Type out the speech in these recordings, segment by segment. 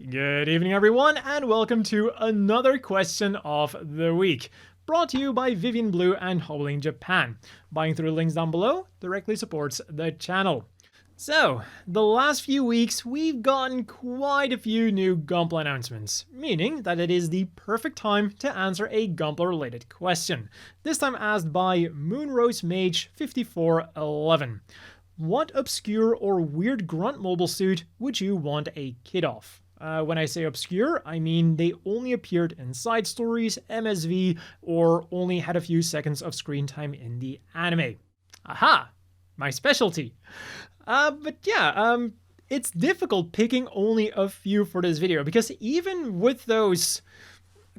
Good evening everyone, and welcome to another question of the week, brought to you by Vivian Blue and Howling Japan. Buying through the links down below directly supports the channel. So, the last few weeks we've gotten quite a few new Gunpla announcements, meaning that it is the perfect time to answer a Gunpla related question, this time asked by Moonrose Mage 5411. What obscure or weird Grunt mobile suit would you want a kit of? When I say obscure, I mean they only appeared in side stories, MSV, or only had a few seconds of screen time in the anime. Aha! My specialty. It's difficult picking only a few for this video, because even with those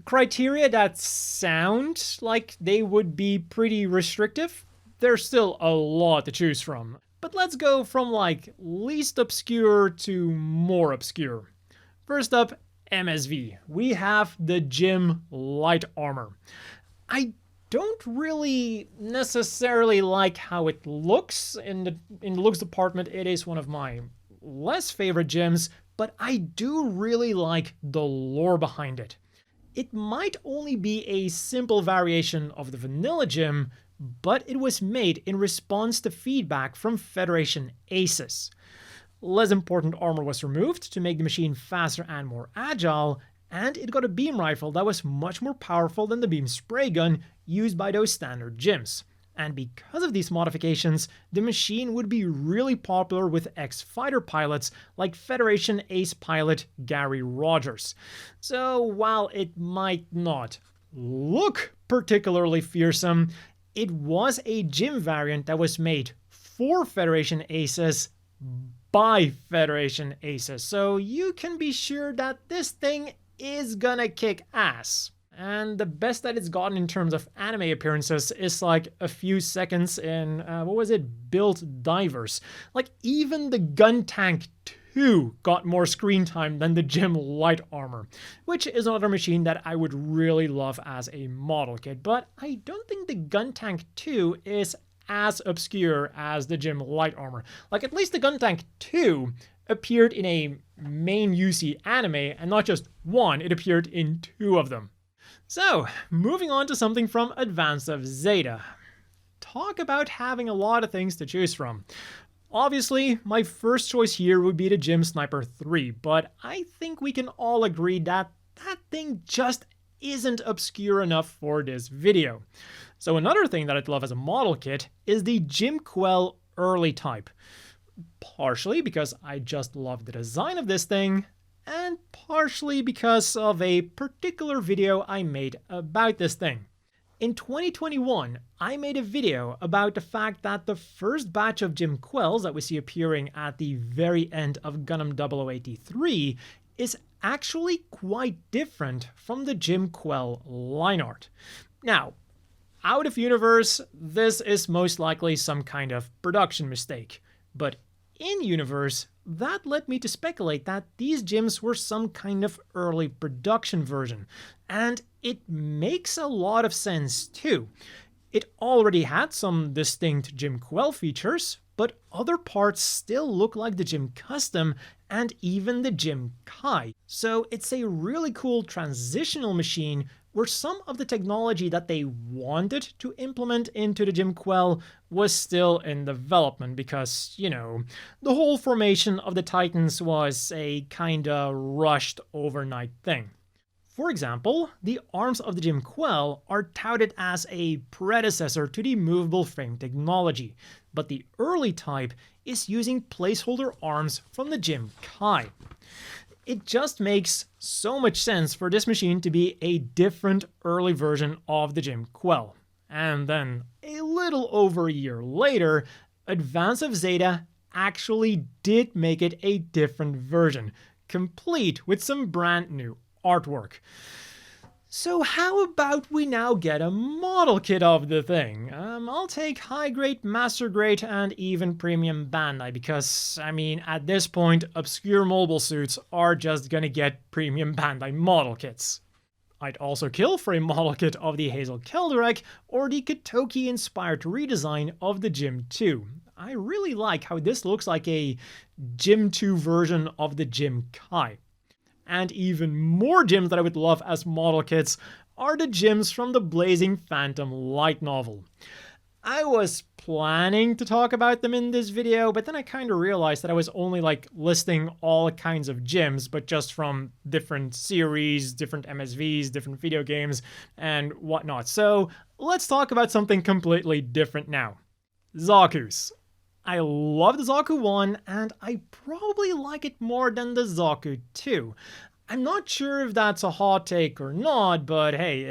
criteria that sound like they would be pretty restrictive, there's still a lot to choose from. But let's go from like least obscure to more obscure. First up, MSV. We have the Gym Light Armor. I don't really necessarily like how it looks. In the looks department, it is one of my less favorite gyms, but I do really like the lore behind it. It might only be a simple variation of the vanilla gym, but it was made in response to feedback from Federation aces. Less important armor was removed to make the machine faster and more agile, and it got a beam rifle that was much more powerful than the beam spray gun used by those standard gyms. And because of these modifications, the machine would be really popular with ex-fighter pilots like Federation ace pilot Gary Rogers. So while it might not look particularly fearsome, it was a gym variant that was made for Federation aces by Federation aces, so you can be sure that this thing is gonna kick ass. And the best that it's gotten in terms of anime appearances is like a few seconds in, Built Divers. Like even the Guntank 2 got more screen time than the Gym Light Armor, which is another machine that I would really love as a model kit, but I don't think the Guntank 2 is as obscure as the Gym Light Armor. Like at least the Guntank 2 appeared in a main UC anime, and not just one, it appeared in two of them. So, moving on to something from Advance of Zeta. Talk about having a lot of things to choose from. Obviously, my first choice here would be the Gym Sniper 3, but I think we can all agree that that thing just isn't obscure enough for this video. So another thing that I'd love as a model kit is the Gym Quel early type. Partially because I just love the design of this thing, and partially because of a particular video I made about this thing. In 2021, I made a video about the fact that the first batch of Gym Quels that we see appearing at the very end of Gundam 0083 is actually quite different from the Gym Quel line art. Now, out of universe, this is most likely some kind of production mistake, but in universe, that led me to speculate that these gyms were some kind of early production version, and it makes a lot of sense too. It already had some distinct Gym Quel features, but other parts still look like the Gym Custom and even the Gym Kai. So it's a really cool transitional machine where some of the technology that they wanted to implement into the Gym Quel was still in development because, you know, the whole formation of the Titans was a kinda rushed overnight thing. For example, the arms of the Gym Quel are touted as a predecessor to the movable frame technology, but the early type is using placeholder arms from the Gym Kai. It just makes so much sense for this machine to be a different early version of the Gym Quel. And then, a little over a year later, Advance of Zeta actually did make it a different version, complete with some brand new artwork. So how about we now get a model kit of the thing? I'll take high grade, master grade, and even premium Bandai because, I mean, at this point, obscure mobile suits are just gonna get premium Bandai model kits. I'd also kill for a model kit of the Hazel Kelderek or the Katoki-inspired redesign of the Gym 2. I really like how this looks like a Gym 2 version of the Gym Kai. and even more gems that I would love as model kits are the gems from the Blazing Phantom light novel. I was planning to talk about them in this video, but then I kind of realized that I was only listing all kinds of gems, but just from different series, different MSVs, different video games, and whatnot. So let's talk about something completely different now. Zaku's. I love the Zaku 1, and I probably like it more than the Zaku 2. I'm not sure if that's a hot take or not, but hey,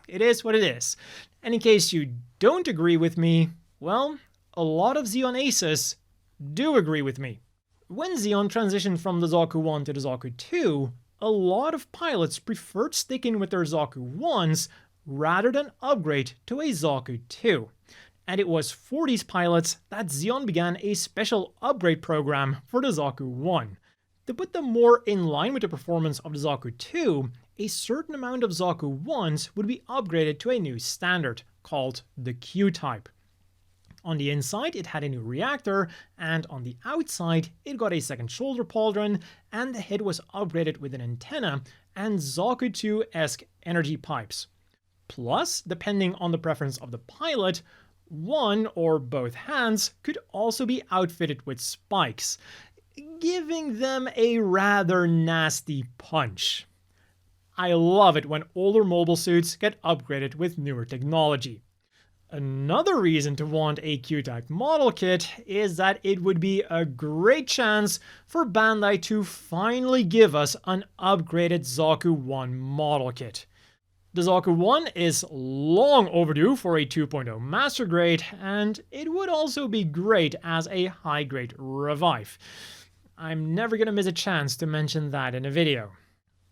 it is what it is. And in case you don't agree with me, well, a lot of Zeon aces do agree with me. When Zeon transitioned from the Zaku 1 to the Zaku 2, a lot of pilots preferred sticking with their Zaku 1s rather than upgrade to a Zaku 2. And it was for these pilots that Zeon began a special upgrade program for the Zaku 1. To put them more in line with the performance of the Zaku 2, a certain amount of Zaku 1s would be upgraded to a new standard, called the Q-type. On the inside it had a new reactor, and on the outside it got a second shoulder pauldron, and the head was upgraded with an antenna and Zaku 2-esque energy pipes. Plus, depending on the preference of the pilot, one or both hands could also be outfitted with spikes, giving them a rather nasty punch. I love it when older mobile suits get upgraded with newer technology. Another reason to want a Q-type model kit is that it would be a great chance for Bandai to finally give us an upgraded Zaku 1 model kit. The Zaku 1 is long overdue for a 2.0 Master Grade, and it would also be great as a high grade revive. I'm never gonna miss a chance to mention that in a video.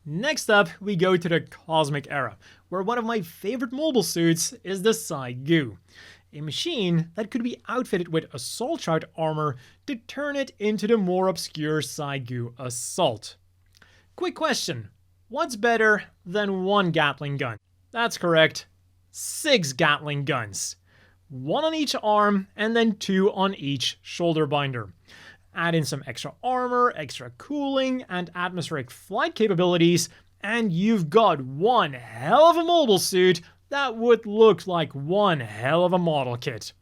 Next up, we go to the Cosmic Era, where one of my favorite mobile suits is the CGUE, a machine that could be outfitted with assault shroud armor to turn it into the more obscure CGUE Assault. Quick question. What's better than one Gatling gun? That's correct, 6 Gatling guns. 1 on each arm, and then 2 on each shoulder binder. Add in some extra armor, extra cooling, and atmospheric flight capabilities, and you've got one hell of a mobile suit that would look like one hell of a model kit,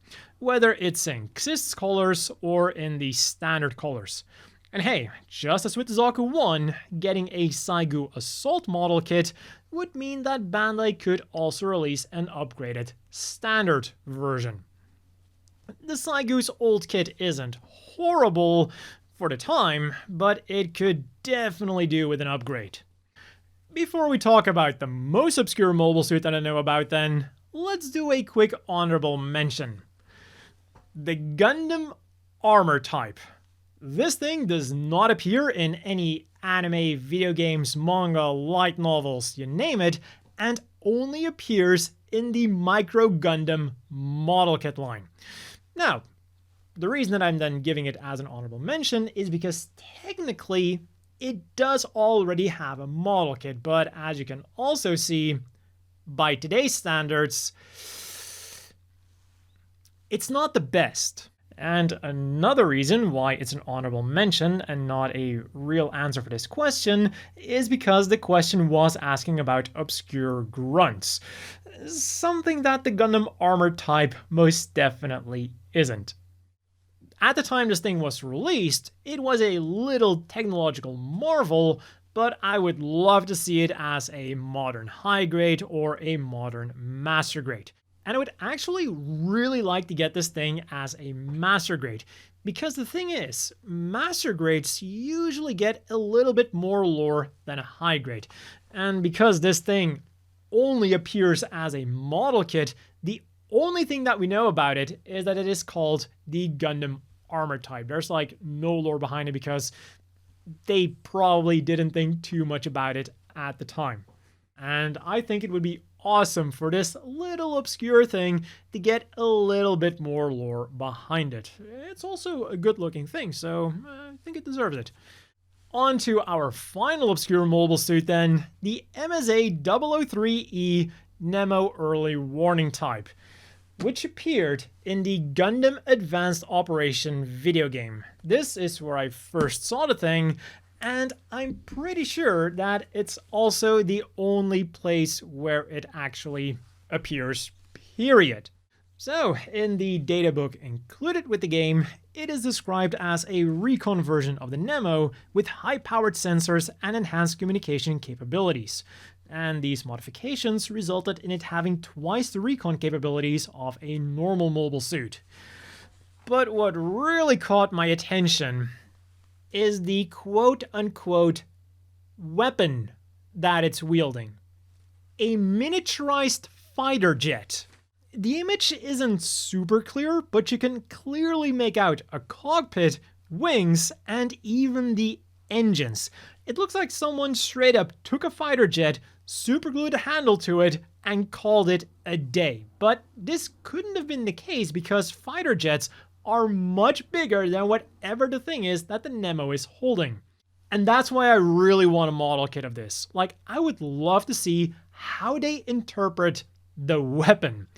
whether it's in Xyst's colors or in the standard colors. And hey, just as with the Zaku 1, getting a CGUE Assault model kit would mean that Bandai could also release an upgraded standard version. The CGUE's old kit isn't horrible for the time, but it could definitely do with an upgrade. Before we talk about the most obscure mobile suit that I know about then, let's do a quick honorable mention. The Gundam armor type. This thing does not appear in any anime, video games, manga, light novels, you name it, and only appears in the Micro Gundam model kit line. Now, the reason that I'm then giving it as an honorable mention is because technically it does already have a model kit, but as you can also see, by today's standards, it's not the best. And another reason why it's an honorable mention and not a real answer for this question is because the question was asking about obscure grunts, something that the Gundam armor type most definitely isn't. At the time this thing was released, it was a little technological marvel, but I would love to see it as a modern high grade or a modern master grade. And I would actually really like to get this thing as a master grade, because the thing is, master grades usually get a little bit more lore than a high grade. And because this thing only appears as a model kit, the only thing that we know about it is that it is called the Gundam armor type. There's no lore behind it because they probably didn't think too much about it at the time. And I think it would be awesome for this little obscure thing to get a little bit more lore behind it. It's also a good looking thing, so I think it deserves it. On to our final obscure mobile suit then, the MSA 003E Nemo Early Warning type, which appeared in the Gundam Advanced Operation video game. This is where I first saw the thing, And I'm pretty sure that it's also the only place where it actually appears, period. So, in the databook included with the game, it is described as a recon version of the Nemo with high-powered sensors and enhanced communication capabilities. And these modifications resulted in it having twice the recon capabilities of a normal mobile suit. But what really caught my attention is the quote-unquote weapon that it's wielding. A miniaturized fighter jet. The image isn't super clear, but you can clearly make out a cockpit, wings, and even the engines. It looks like someone straight up took a fighter jet, superglued a handle to it, and called it a day. But this couldn't have been the case because fighter jets are much bigger than whatever the thing is that the Nemo is holding. And that's why I really want a model kit of this. Like, I would love to see how they interpret the weapon.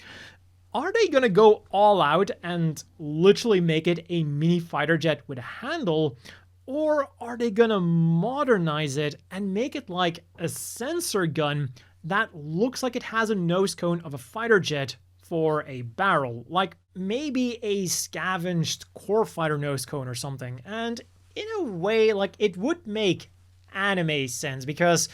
Are they gonna go all out and literally make it a mini fighter jet with a handle? Or are they gonna modernize it and make it like a sensor gun that looks like it has a nose cone of a fighter jet for a barrel? Like maybe a scavenged core fighter nose cone or something. And in a way, like it would make anime sense because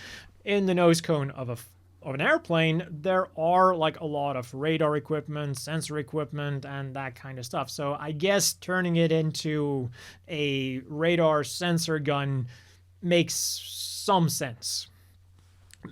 in the nose cone of an airplane, there are like a lot of radar equipment, sensor equipment, and that kind of stuff. So I guess turning it into a radar sensor gun makes some sense.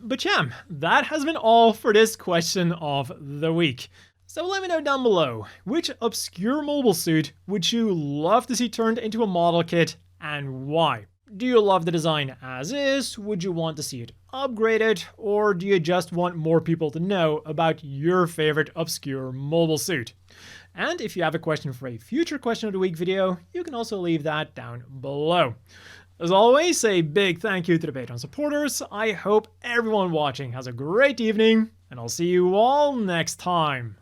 But yeah, that has been all for this question of the week. So let me know down below, which obscure mobile suit would you love to see turned into a model kit and why? Do you love the design as is? Would you want to see it upgraded? Or do you just want more people to know about your favorite obscure mobile suit? And if you have a question for a future question of the week video, you can also leave that down below. As always, a big thank you to the Patreon supporters. I hope everyone watching has a great evening, and I'll see you all next time.